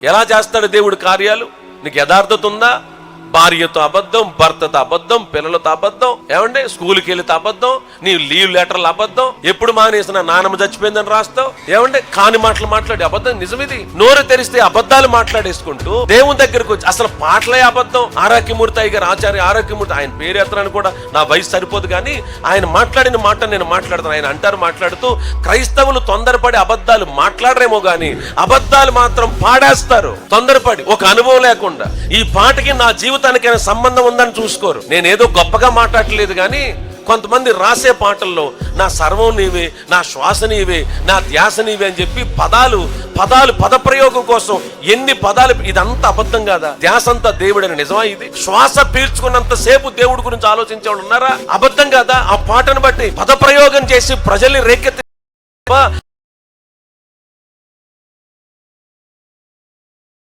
ఎలా చేస్తాడు దేవుడు కార్యాలు? నీకు యథార్థత ఉందా? భార్యతో అబద్ధం, భర్తతో అబద్ధం, పిల్లలతో అబద్ధం, ఏమంటే స్కూల్కి వెళ్తే అబద్ధం, నీ లీవ్ లెటర్లు అబద్ధం, ఎప్పుడు మానేసిన నానమ్మ చచ్చిపోయిందని రాస్తావు, ఏమంటే కాని మాటలు మాట్లాడి అబద్ధం. నిజమిది. నోరు తెరిస్తే అబద్ధాలు మాట్లాడేసుకుంటూ దేవుని దగ్గరకు వచ్చి అసలు పాటలే అబద్ధం. ఆరోగ్యమూర్తి గారు, ఆచార్య ఆరోగ్యమూర్తి, ఆయన పేరు ఎత్తడానికి కూడా నా వయసు సరిపోదు, కానీ ఆయన మాట్లాడిన మాట నేను మాట్లాడుతాను. ఆయన అంటారు మాట్లాడుతూ, క్రైస్తవులు తొందరపడి అబద్ధాలు మాట్లాడరేమో గాని అబద్ధాలు మాత్రం పాడేస్తారు తొందరపడి, ఒక అనుభవం లేకుండా. ఈ పాటకి నా జీవితానికి సంబంధం ఉందని చూసుకోరు. నేనేదో గొప్పగా మాట్లాడలేదు, కానీ కొంతమంది రాసే పాటల్లో నా సర్వం నీవే, నా శ్వాస నీవే, నా ధ్యాస నీవే అని చెప్పి పద ప్రయోగం కోసం ఎన్ని పదాలు. ఇదంతా అబద్ధం కాదా? ధ్యాస అంతా దేవుడని నిజమా? ఇది శ్వాస పీల్చుకున్నంత సేపు దేవుడి గురించి ఆలోచించేవాడు ఉన్నారా? అబద్ధం కాదా? ఆ పాటను బట్టి పద ప్రయోగం చేసి ప్రజల్ని రేకెత్తి